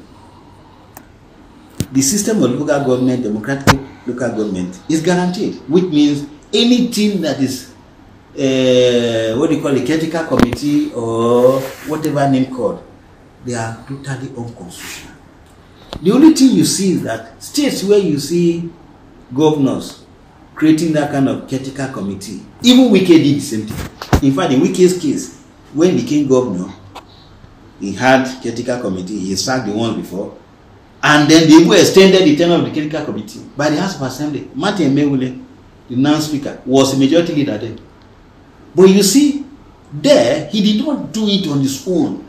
the system of local government, democratic local government, is guaranteed, which means anything that is what do you call a caretaker committee or whatever name called, they are totally unconstitutional. The only thing you see is that states where you see governors creating that kind of caretaker committee, even Wike did the same thing. In fact, in Wike's case, when he became governor, he had caretaker committee, he sacked the ones before, and then they extended the tenure of the caretaker committee by the House of Assembly. Martin Mewule, the non-speaker, was the majority leader then. But you see, there, he did not do it on his own.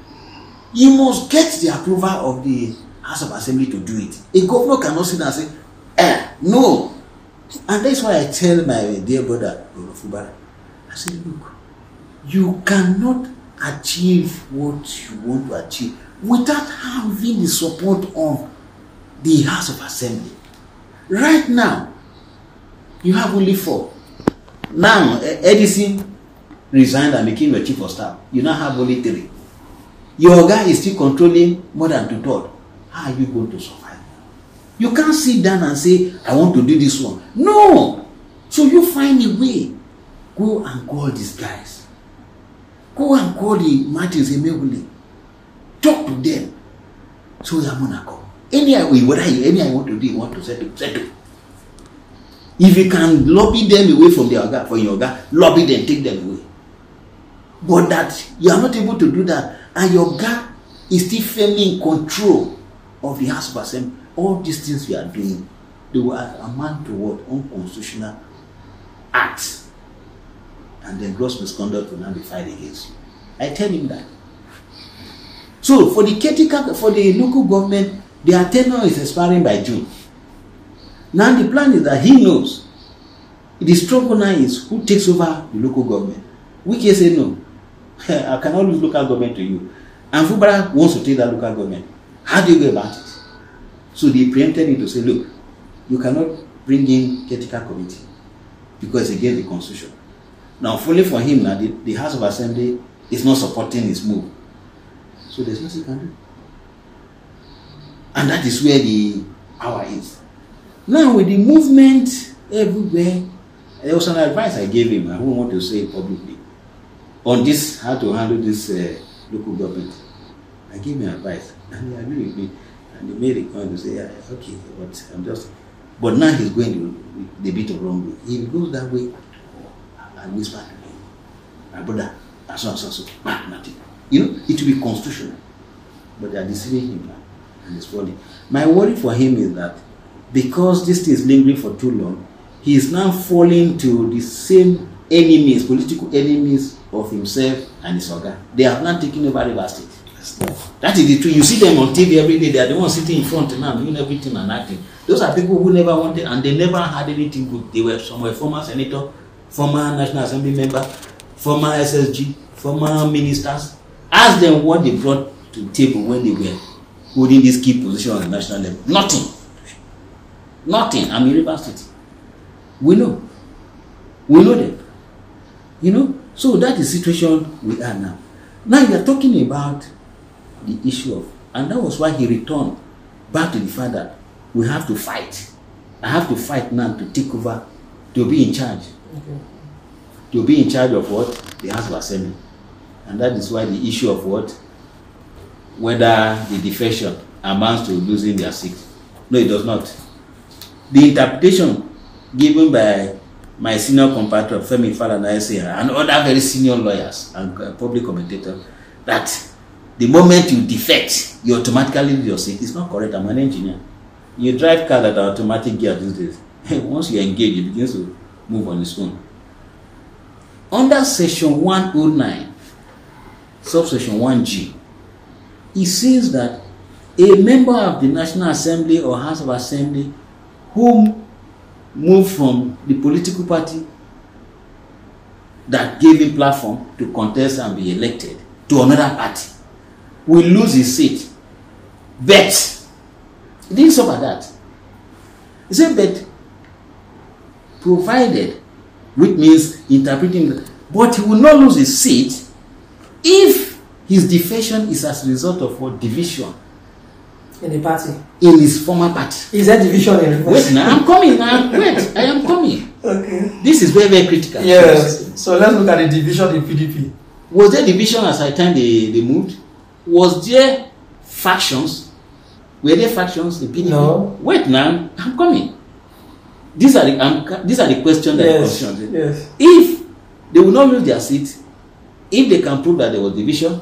You must get the approval of the House of Assembly to do it. A governor cannot sit down and say, no. And that's why I tell my dear brother, Fubara, I say, look, you cannot achieve what you want to achieve without having the support of the House of Assembly. Right now, you have only 4. Now, Edison resigned and became your chief of staff. You now have only 3. Your guy is still controlling more than 2/3. How are you going to survive? You can't sit down and say, I want to do this one. No! So you find a way. Go and call these guys. Go and call the Martins Emegule. Talk to them. So you're going to come. Any want to do, you want to settle. If you can lobby them away from your guy, lobby them, take them away. But that you are not able to do that, and your guy is still firmly in control of the House of Assembly. All these things you are doing, they will amount to what? Unconstitutional acts. And then gross misconduct will now be filed against you. I tell him that. So for the caretaker, for the local government, their tenure is expiring by June. Now the plan is that he knows the struggle now is who takes over the local government. Wike say no, I cannot lose local government to you. And Fubara wants to take that local government. How do you go about it? So they preempted him to say, look, you cannot bring in caretaker committee because it's against the constitution. Now, fully for him, now the House of Assembly is not supporting his move. So there's nothing he can do. And that is where the power is. Now, with the movement everywhere, there was an advice I gave him. I don't want to say it publicly. On this, how to handle this local government. I gave him advice. And he agreed with me. And he made a point to say, yeah, okay, but I'm just... But now he's going to the bit of wrong way. He goes that way and whisper to me, my brother, and so, nothing. You know, it will be constitutional. But they are deceiving him now. And it's falling. My worry for him is that because this thing is lingering for too long, he is now falling to the same enemies, political enemies of himself and his organ. They have not taken over River State. That is the truth. You see them on TV every day. They are the ones sitting in front now, doing everything and acting. Those are people who never wanted, and they never had anything good. They were somewhere former senator, former National Assembly member, former SSG, former ministers. Ask them what they brought to the table when they were holding this key position on the national level. Nothing. Nothing. I'm in River State. We know. We know them. You know? So that is the situation we are now. Now you are talking about the issue of, and that was why he returned back to the fact that we have to fight. I have to fight now to take over, to be in charge. Okay. To be in charge of what? The House of Assembly. And that is why the issue of what? Whether the defection amounts to losing their seat. No, it does not. The interpretation given by my senior compatriot Femi Falana and other very senior lawyers and public commentators that the moment you defect, you automatically lose your seat. It's not correct. I'm an engineer. You drive cars that are automatic gear these days. Once you engage, it begins to move on its own. Under section 109, subsection 1G, it says that a member of the National Assembly or House of Assembly who moved from the political party that gave him platform to contest and be elected to another party will lose his seat. But he didn't stop at that. He said, but provided, which means interpreting, but he will not lose his seat if his defection is as a result of what? Division. In the party? In his former party. Is there division in the party? Wait, now I'm coming now. Wait, I am coming. Okay. This is very, very critical. Yes. So let's look at the division in PDP. Was there division as at the time they moved? Was there factions? Were there factions in PDP? No. Wait now, I'm coming. These are the questions that questions. Yes. If they will not lose their seat, if they can prove that there was division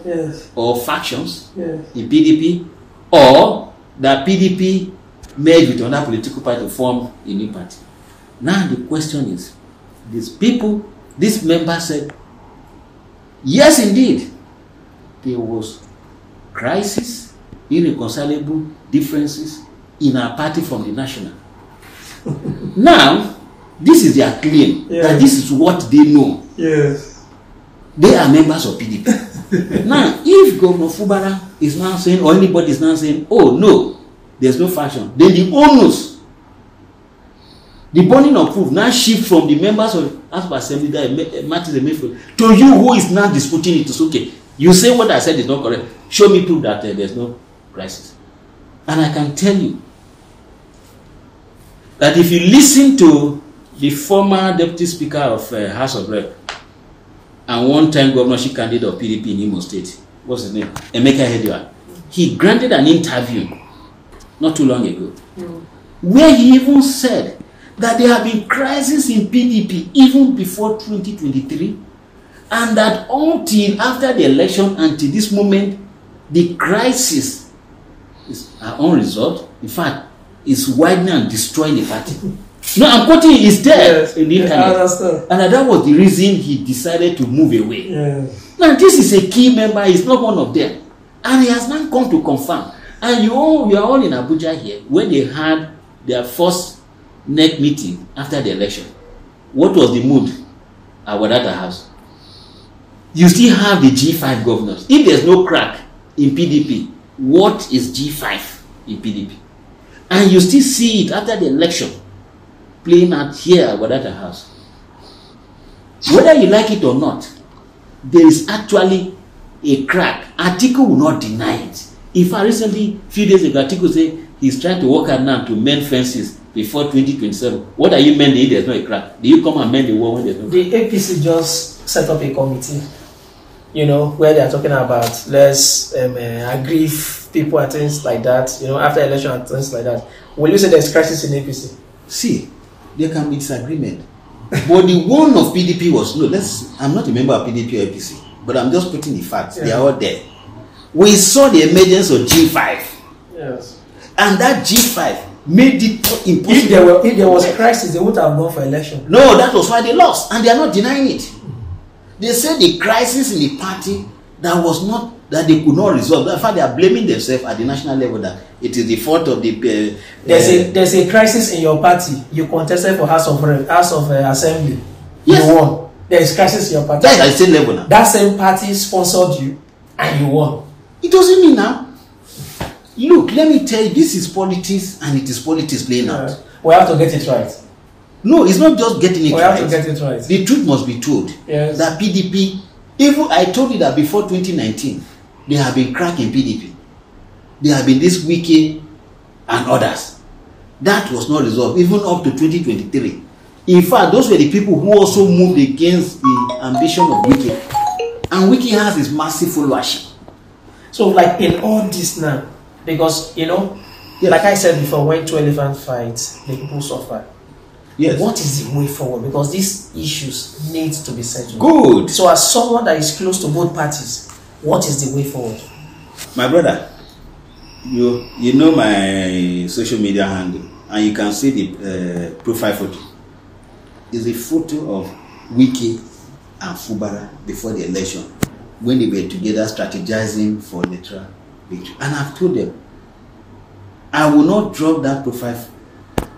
or factions in PDP, or that PDP merged with another political party to form a new party. Now the question is, these members said, yes indeed, there was crisis, irreconcilable differences in our party from the national. Now, this is their claim, that this is what they know. Yes. They are members of PDP. Now, if Governor Fubara is now saying, or anybody is now saying, oh no, there's no faction, then the onus, the burden of proof now shift from the members of House of Assembly that Martin Emefiele to you who is now disputing it. It's okay. You say what I said is not correct. Show me proof that there's no crisis. And I can tell you that if you listen to the former Deputy Speaker of House of Rep and one-time governorship candidate of PDP in Imo State, what's his name? Emeka Hediwa. He granted an interview not too long ago where he even said that there have been crises in PDP even before 2023, and that until after the election, until this moment, the crisis is unresolved. In fact, it's widening and destroying the party. No, I'm quoting it. It's there in the internet. And that was the reason he decided to move away. Now, this is a key member. He's not one of them. And he has now come to confirm. And you are all in Abuja here when they had their first NEC meeting after the election. What was the mood at Wadata House? You still have the G5 governors. If there's no crack in PDP, what is G5 in PDP? And you still see it after the election playing out here at Wadata House. Whether you like it or not, there is actually a crack. Atiku will not deny it. If I recently, a few days ago, Atiku said he's trying to work hard now to mend fences before 2027. What are you mending if there's no crack? Do you come and mend the wall when there's no crack? The APC just set up a committee, where they are talking about let's aggrieve people and things like that, after election and things like that. Will you say there's crisis in APC? See, there can be disagreement. But the one of PDP was, I'm not a member of PDP or APC, but I'm just putting the facts. Yeah. They are all there. We saw the emergence of G5. Yes. And that G5 made it impossible. If there was crisis, they would have gone for election. No, that was why they lost. And they are not denying it. They said the crisis in the party that they could not resolve. In fact, they are blaming themselves at the national level that it is the fault of the... There's a crisis in your party. You contested for House of Assembly. Yes. You won. There is crisis in your party. That is at the same level now. That same party sponsored you and you won. It doesn't mean now. Look, let me tell you, this is politics and it is politics playing out. We have to get it right. No, it's not just getting it right. We have to get it right. The truth must be told. Yes. That PDP, even I told you that before 2019, they have been cracking PDP. There have been this Wike and others. That was not resolved, even up to 2023. In fact, those were the people who also moved against the ambition of Wike. And Wike has this massive followership. So, like in all this now, because, like I said before, when two elephants fight, the people suffer. Yes. What is the way forward? Because these issues need to be settled. Good. So, as someone that is close to both parties, what is the way forward? My brother, you know my social media handle, and you can see the profile photo. It's a photo of Wike and Fubara before the election, when they were together strategizing for electoral victory. And I've told them, I will not drop that profile.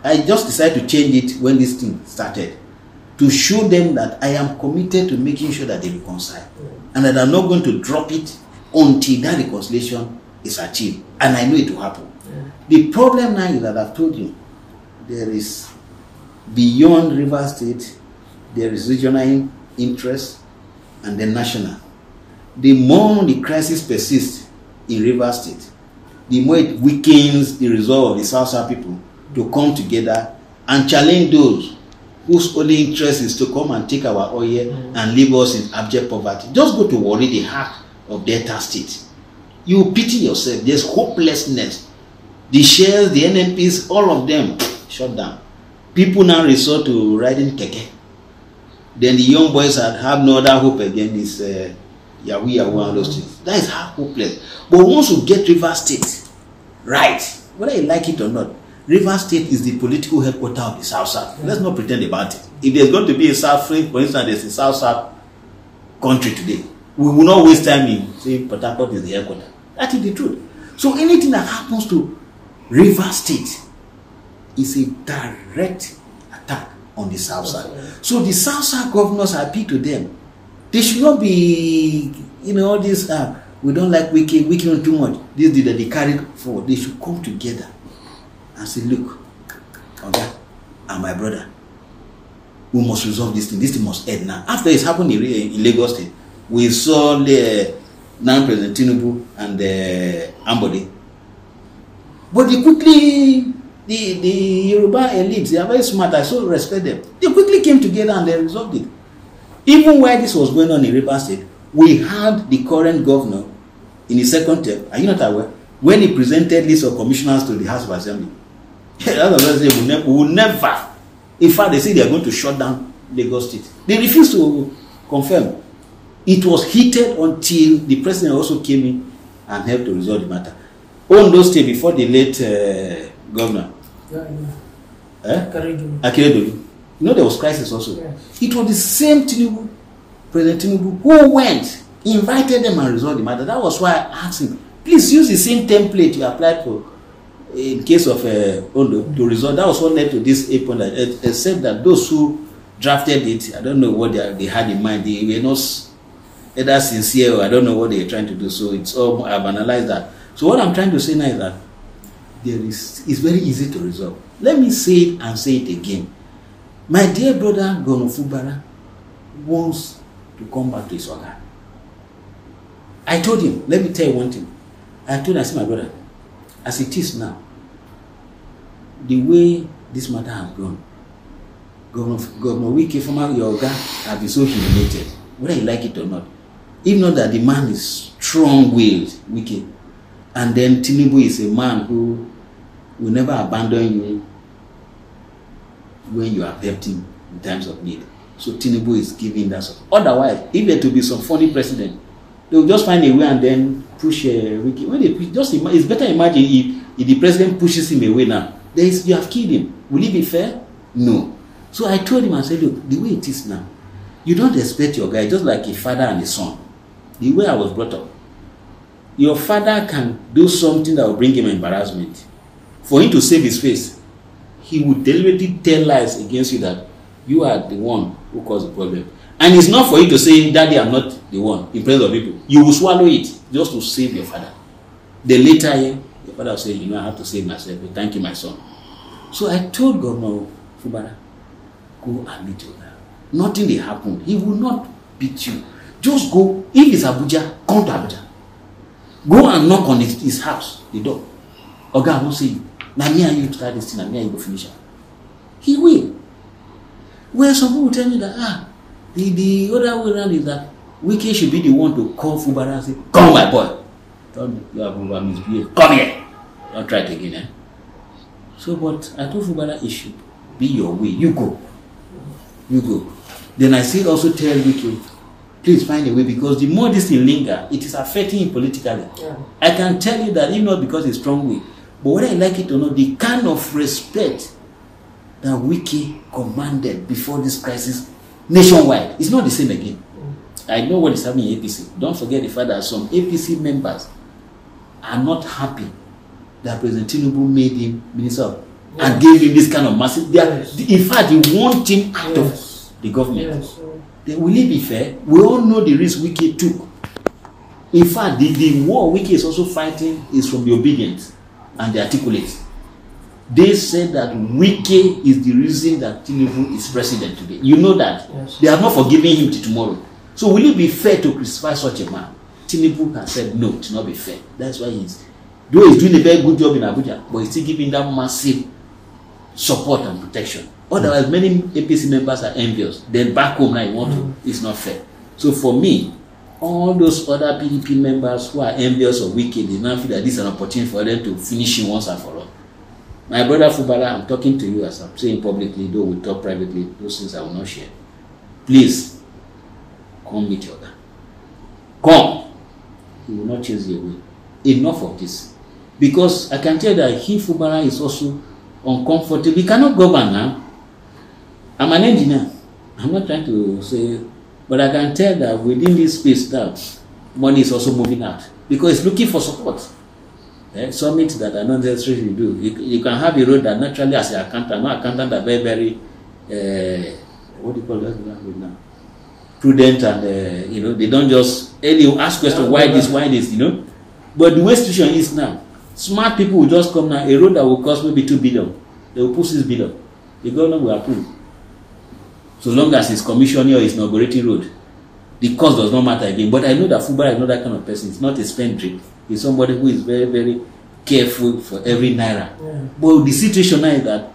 I just decided to change it when this thing started, to show them that I am committed to making sure that they reconcile, and that I'm not going to drop it until that reconciliation is achieved. And I know it will happen. The problem now is that I've told you, there is, beyond River State, there is regional interest and then national. The more the crisis persists in River State, the more it weakens the resolve of the South people to come together and challenge those whose only interest is to come and take our oil and leave us in abject poverty. Just go to Warri, the heart of Delta State. You pity yourself. There's hopelessness. The shares, the NNPs, all of them shut down. People now resort to riding keke. Then the young boys have no other hope again. Is Yahoo and those things. That is how hopeless. But once you get River State right, whether you like it or not, River State is the political headquarters of the South. Let's not pretend about it. If there's going to be a South, for instance, there's a South country today, we will not waste time in saying Port Harcourt is the headquarters. That is the truth. So anything that happens to River State is a direct attack on the South Side. So the South Side governors, I appeal to them. They should not be, all this, we don't like Wike too much. This did that they carried forward. They should come together and say, look, Oga and my brother, we must resolve this thing. This thing must end now. After it's happened in Lagos State, we saw the non-president Tinubu and Ambode. But they quickly, the Yoruba elites, they are very smart. I so respect them. They quickly came together and they resolved it. Even while this was going on in River State, we had the current governor in his second term. Are you not aware? When he presented list of commissioners to the House of Assembly, we will never. In fact, they say they are going to shut down Lagos State. They refused to confirm. It was heated until the president also came in and helped to resolve the matter. Ondo State, before the late governor, Akeredolu, there was crisis also. Yes. It was the same President Tinubu, who went, invited them and resolved the matter. That was why I asked him, Please use the same template you applied for in case of Ondo to resolve. That was what led to this 8 point, except that those who drafted it, I don't know what they had in mind. They were not either sincere or I don't know what they were trying to do. So it's all, I've analyzed that. So what I'm trying to say now is that it's very easy to resolve. Let me say it and say it again. My dear brother Governor Fubara wants to come back to his organ. I told him, let me tell you one thing. I told him, I said, my brother, as it is now, the way this matter has gone, Governor Wike, former Yoga, have been so humiliated, whether you like it or not. If not that the man is strong-willed, Wike, and then Tinubu is a man who will never abandon you when you have helped him in times of need. So Tinubu is giving that support. Otherwise, if there to be some funny president, they will just find a way and then push Wike. When they push, it's better imagine if the president pushes him away now. You have killed him. Will it be fair? No. So I told him, I said, look, the way it is now, you don't expect your guy, just like a father and a son. The way I was brought up, your father can do something that will bring him embarrassment. For him to save his face, he would deliberately tell lies against you that you are the one who caused the problem. And it's not for you to say, Daddy, I'm not the one, in presence of people. You will swallow it just to save your father. Then later, your father will say, you know, I have to save myself. But thank you, my son. So I told Governor Fubara, go and meet your dad. Nothing will happen. He will not beat you. Just go. If it's Abuja, come to Abuja. Go and knock on his house, the door. Oga will say, now me and you start this thing, and me and you go finish it. He will. Where some people will tell me that, the other way around is that Wike should be the one to call Fubara and say, come my boy. You have misbehaved. Come here. Don't try it again. Eh? So, but I told Fubara it should be your way. You go. You go. Then I still also tell Wike, please find a way, because the more this thing linger, it is affecting him politically. Yeah. I can tell you that, even not because it's strong way, but whether I like it or not, the kind of respect that Wike commanded before this crisis nationwide, it's not the same again. I know what is happening in APC. Don't forget the fact that some APC members are not happy that President Tinubu made him minister and gave him this kind of massive. In fact, he want him out of the government. Then will it be fair? We all know the risk Wike took. In fact, the war Wike is also fighting is from the obedient and the articulate. They said that Wike is the reason that Tinubu is president today. You know that. Yes. They are not forgiving him till tomorrow. So will it be fair to crucify such a man? Tinubu has said no, it will not be fair. That's why though he's doing a very good job in Abuja, but he's still giving that massive support and protection. Otherwise, many APC members are envious. Then back home now you want to, it's not fair. So for me, all those other PDP members who are envious of Wike, they now feel that this is an opportunity for them to finish him once and for all. My brother Fubara, I'm talking to you as I'm saying publicly, though we talk privately, those things I will not share. Please, come meet your guy. Come. He will not chase you away. Enough of this. Because I can tell you that he, Fubara, is also uncomfortable. He cannot govern now. I'm an engineer. I'm not trying to say, but I can tell that within this space that money is also moving out. Because it's looking for support. Summits that are not necessary to do. You can have a road that naturally, as an accountant, no accountant are very, very, what do you call that now? Prudent and, they don't just, they ask questions, why this, But the way situation is now, smart people will just come now, a road that will cost maybe 2 billion, they will put 6 billion. The government will approve. So long as it's commissioning or it's inaugurating road, the cost does not matter again. But I know that Fubara is not that kind of person. It's not a spendthrift. He's somebody who is very, very careful for every naira. Yeah. But the situation now is that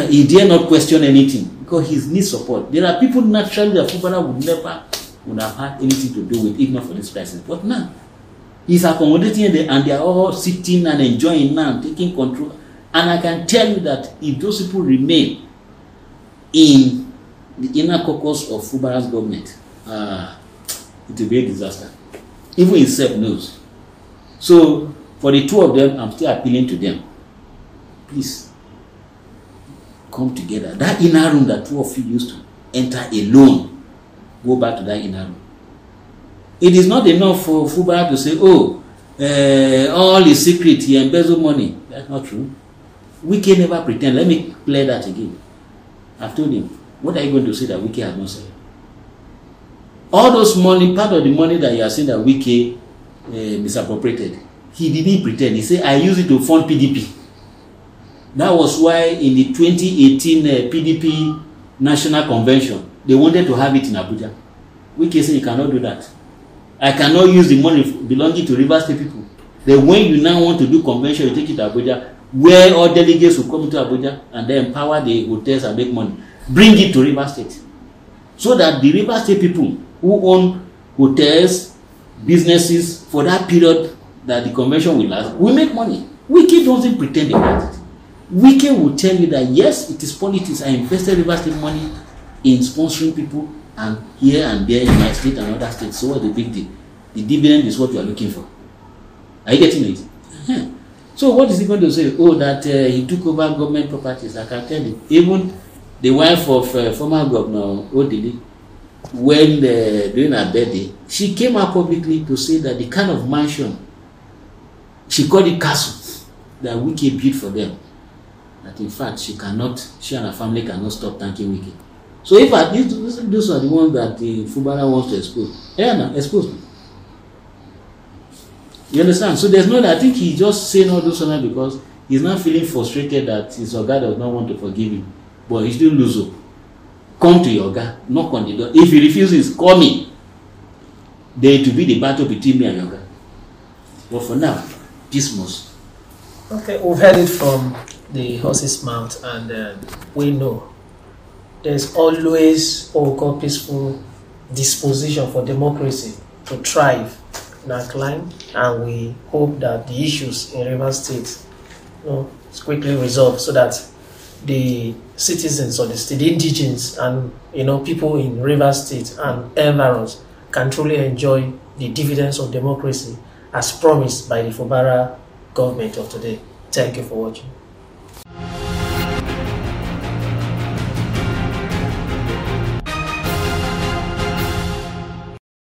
he dare not question anything because he needs support. There are people naturally that Fubara would have had anything to do with, if not for this crisis. But now, he's accommodating them and they are all sitting and enjoying now, taking control. And I can tell you that if those people remain in the inner caucus of Fubara's government, it will be a disaster. Even himself knows. So, for the two of them, I'm still appealing to them. Please, come together. That inner room that two of you used to enter alone, go back to that inner room. It is not enough for Fubara to say, all is secret, he embezzle money. That's not true. Wike never pretend. Let me clear that again. I've told him, what are you going to say that Wike has not said? All those money, part of the money that you are saying that Wike misappropriated, he didn't pretend. He said, I use it to fund PDP. That was why in the 2018 PDP National Convention, they wanted to have it in Abuja. Wike said, you cannot do that. I cannot use the money belonging to River State people. Then when you now want to do convention, you take it to Abuja, where all delegates will come to Abuja and then empower the hotels and make money. Bring it to River State. So that the River State people who own hotels, businesses, for that period that the convention will last, will make money. Wike doesn't pretend about it. Wike will tell you that yes, it is politics. I invested River State money in sponsoring people and here and there in my state and other states. So what's the big deal? The dividend is what you are looking for. Are you getting it? So what is he going to say? Oh, that he took over government properties. I can tell you. Even the wife of former governor Odili, when during her birthday, she came out publicly to say that the kind of mansion, she called it castle, that Wike built for them, that in fact she and her family cannot stop thanking Wike. So if at least those are the ones that the Fubara wants to expose, expose me. You understand? So there's no, I think he just saying all those things because he's not feeling frustrated that his Oga does not want to forgive him. But he still lose hope. Come to your Oga, knock on the door. If he refuses, call me. Then it will be the battle between me and your Oga. But for now, peace must. Okay, we've heard it from the horse's mouth, and we know there's always what we call peaceful disposition for democracy to thrive in our climb, and we hope that the issues in River State is quickly resolved so that the citizens of the state, the indigenes, and people in River State and environs can truly enjoy the dividends of democracy as promised by the Fubara government of today. Thank you for watching.